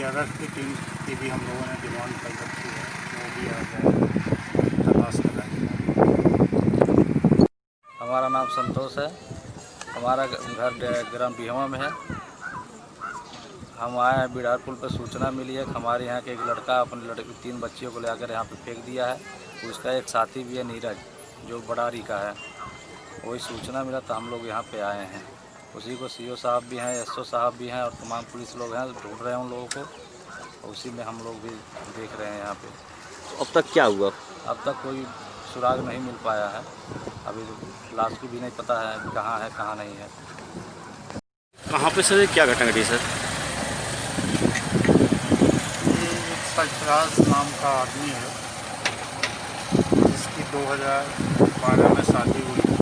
Arrest की team की भी हम लोगों ने डिमांड कर रखी है, वो भी आ जाए, तलाश लगाएंगे। हमारा नाम संतोष है। हमारा घर ग्राम बिहवा में है। हम आए हैं बिडार पुल पर, सूचना मिली है कि हमारे यहाँ के एक लड़का अपने 3 बच्चियों को लेकर यहाँ पे फेंक दिया है। उसका एक साथी भी है नीरज, जो बड़ारी का है। वही सूचना मिला तो हम लोग यहाँ पे आए हैं। उसी को सीओ साहब भी हैं, एसओ साहब भी हैं और तमाम पुलिस लोग हैं, ढूंढ रहे हैं उन लोगों को। उसी में हम लोग भी देख रहे हैं यहाँ पे। तो अब तक क्या हुआ? अब तक कोई सुराग नहीं मिल पाया है। अभी लाश की भी नहीं पता है कहाँ है कहाँ नहीं है। कहाँ पे सर, क्या घटना घटी सर? ये एक सरफराज नाम का आदमी है, जिसकी 2012 में शादी हुई थी।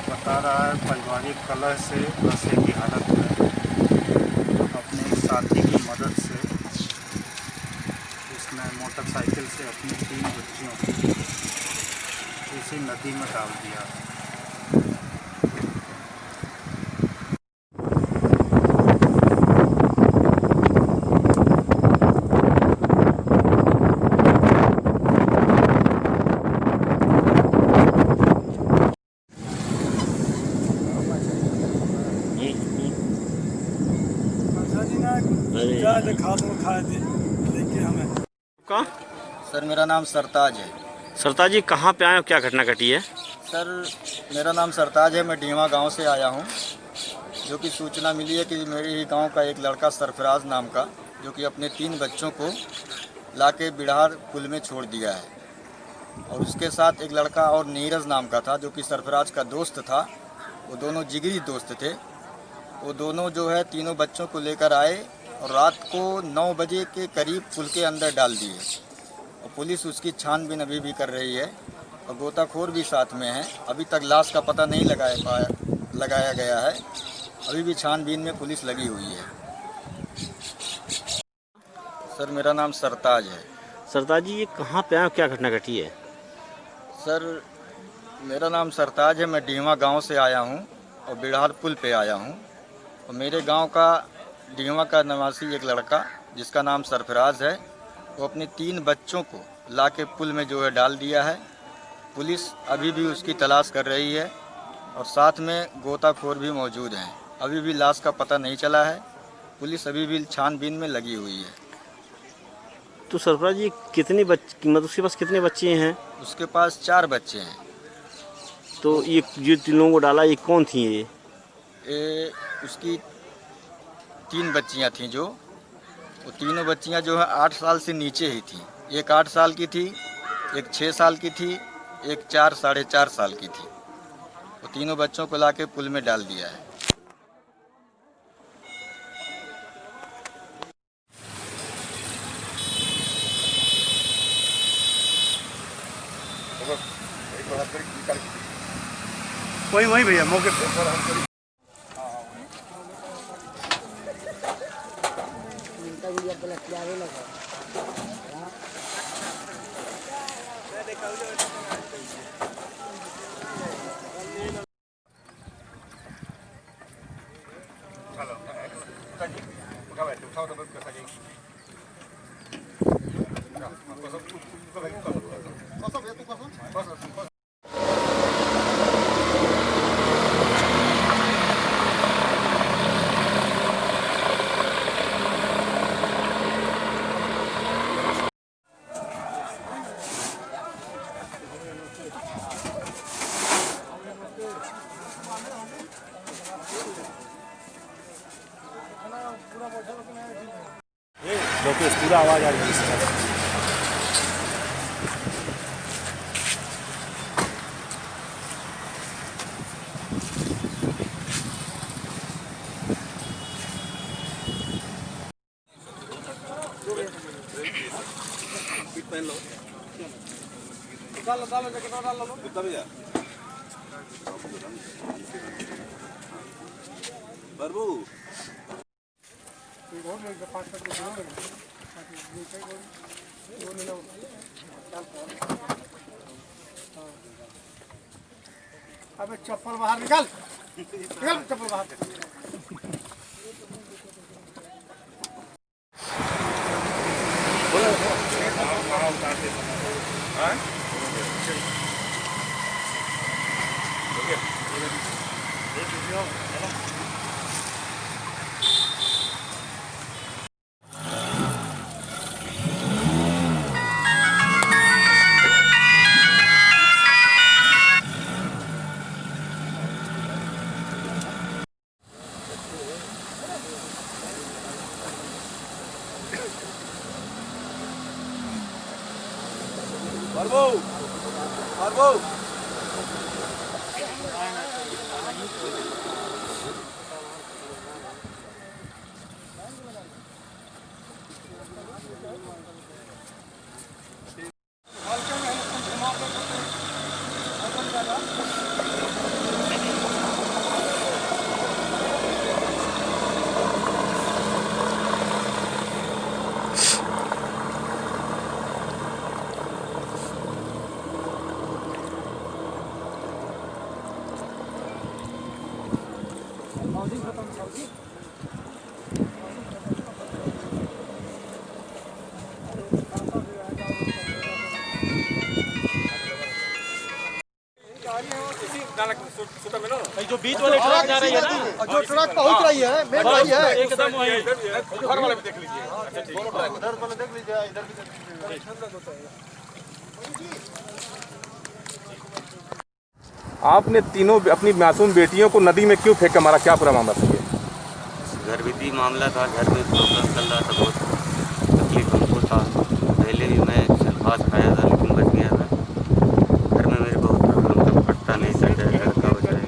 बता रहा है पारिवारिक कलह से नशे की हालत में अपने साथी की मदद से इसने मोटरसाइकिल से अपनी 3 बच्चियों को इसी नदी में डाल दिया। सर मेरा नाम सरताज है। सरताज जी कहाँ पे आए हो, क्या घटना घटी है? सर मेरा नाम सरताज है, मैं डीमा गांव से आया हूं। जो कि सूचना मिली है कि मेरे ही गांव का एक लड़का सरफराज नाम का, जो कि अपने 3 बच्चों को लाके बिहार पुल में छोड़ दिया है। और उसके साथ एक लड़का और नीरज नाम का था, जो कि सरफराज का दोस्त था। वो दोनों जिगरी दोस्त थे। वो दोनों जो है तीनों बच्चों को लेकर आए और रात को 9 बजे के करीब पुल के अंदर डाल दिए। और पुलिस उसकी छानबीन अभी भी कर रही है और गोताखोर भी साथ में है। अभी तक लाश का पता नहीं लगाया गया है। अभी भी छानबीन में पुलिस लगी हुई है। सर मेरा नाम सरताज है। सरताज जी ये कहाँ पे आए हो, क्या घटना घटी है? सर मेरा नाम सरताज है, मैं डीमा गांव से आया हूं और बिहार पुल पे आया हूं। और मेरे गांव का डीमा का निवासी एक लड़का जिसका नाम सरफराज है, वो अपने 3 बच्चों को लाके पुल में जो है डाल दिया है। पुलिस अभी भी उसकी तलाश कर रही है और साथ में गोताखोर भी मौजूद हैं। अभी भी लाश का पता नहीं चला है। पुलिस अभी भी छानबीन में लगी हुई है। तो सरफराज जी कितने बच्चे, मतलब उसके पास कितने बच्चे हैं? उसके पास 4 बच्चे हैं। तो ये जो 3 लोगों को डाला, ये कौन थी ये? उसकी 3 बच्चियां थीं। जो वो तीनों बच्चियां जो है 8 साल से नीचे ही थीं। एक 8 साल की थी, एक 6 साल की थी, एक 4 साढ़े 4 साल की थी। वो तीनों बच्चों को लाके पुल में डाल दिया है। वही भैया मौके पे पूरा आवाज आ रही है। अबे चप्पल बाहर निकाल, चप्पल बाहर। जो बीच वाले ट्रक जा रही है ना, जो ट्रक पहुंच रही है मेन रही है एकदम वही। घर वाले भी देख लीजिए। अच्छा ठीक है, उधर वाले देख लीजिए, इधर भी देख लीजिए। आपने तीनों अपनी मासूम बेटियों को नदी में क्यों फेंका मारा, क्या पूरा मामला था ये? घर बीती मामला था, घर में प्रॉब्लम चल रहा था, बहुत तकलीफ हमको था। पहले भी मैं सल्फास खाया था लेकिन बच गया था। घर में मेरे बहुत प्रॉब्लम था, पटता नहीं था, लड़का बचाए।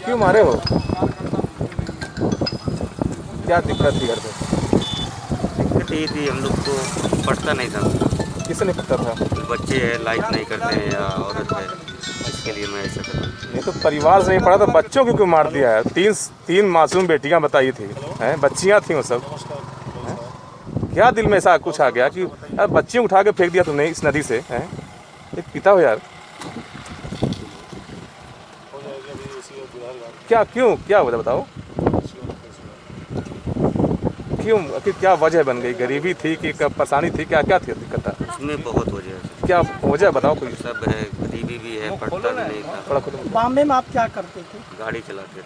क्यों मारे हो, क्या दिक्कत थी घर पे? दिक्कत ये थी हम लोग को पटता नहीं था। किसने नहीं पता था? बच्चे हैं, लाइक नहीं करते हैं या औरत है, इसके लिए मैं ऐसा कर। नहीं तो परिवार से नहीं पड़ा तो बच्चों को क्यों मार दिया है? तीन मासूम बेटियां बताई थी, हैं, बच्चियां थी वो सब, हैं? क्या दिल में ऐसा कुछ आ गया कि यार बच्चियों उठा के फेंक दिया तुमने इस नदी से, हैं? एक पिता हो यार, क्या क्यों क्या वजह बताओ, क्यों आखिर क्या वजह बन गई? गरीबी थी कि परेशानी थी, क्या क्या थी दिक्कत था? उसमें बहुत वजह है, क्या वजह बताओ कोई? सब है, गरीबी भी है, पटता भी नहीं था। थोड़ा खुद बॉम्बे में आप क्या करते थे? गाड़ी चलाते थे।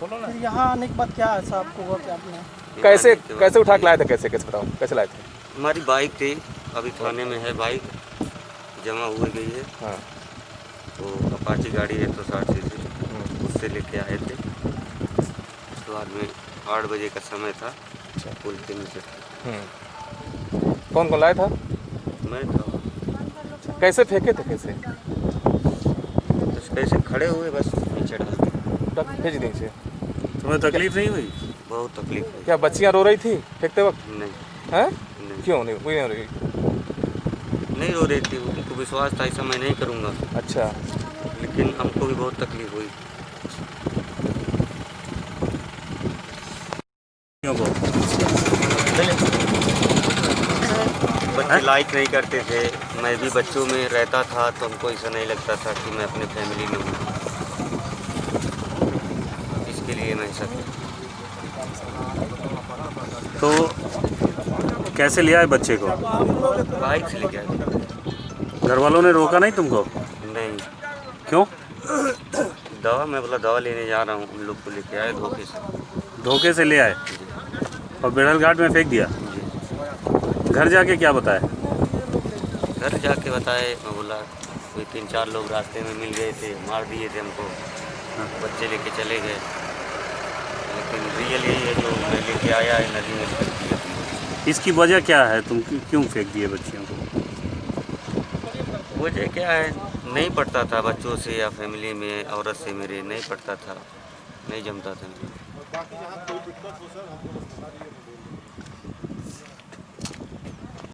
फिर यहाँ आने के बाद क्या ऐसा आपको हुआ कि आपने कैसे उठा के लाए थे, कैसे बताओ कैसे लाए थे? हमारी बाइक थी, अभी थाने में है बाइक, जमा हो गई है। हाँ, तो अपाची गाड़ी है तो 60 सीसी, उससे लेके आए थे। तो बाद में 8 बजे का समय था, पुल के नीचे। कौन कौन लाया था? मैं था, कैसे फेंके थे, कैसे बस कैसे खड़े हुए, बस नीचे डाल के। भेज दी से? तुम्हें तकलीफ नहीं हुई? बहुत तकलीफ है। क्या बच्चियां रो रही थी फेंकते वक्त? नहीं हैं? नहीं क्यों नहीं, कोई नहीं रो रही? नहीं रो रही थी, उनको विश्वास था ऐसा मैं नहीं करूँगा, अच्छा, लेकिन हमको भी बहुत तकलीफ हुई। बच्चे लाइक नहीं करते थे, मैं भी बच्चों में रहता था तो हमको ऐसा नहीं लगता था कि मैं अपने फैमिली में हूँ, इसके लिए मैं ऐसा किया। तो कैसे लिया है बच्चे को? बाइक से लेके आए। घर वालों ने रोका नहीं तुमको? नहीं, क्यों? दवा, मैं बोला दवा लेने जा रहा हूँ, उन लोग को लेके आए धोखे से। धोखे से ले आए और बेड़ल घाट में फेंक दिया? घर जाके क्या बताया? घर जाके बताए, मैं बोला कोई 3-4 लोग रास्ते में मिल गए थे, मार दिए थे हमको, बच्चे लेके चले गए। लेकिन रियल यही है जो मैं लेके आया है, नदी में फेंक दिया। इसकी वजह क्या है, तुम क्यों फेंक दिए बच्चियों को? वजह क्या है, नहीं पड़ता था बच्चों से या फैमिली में औरत से, मेरे नहीं पड़ता था, नहीं जमता था।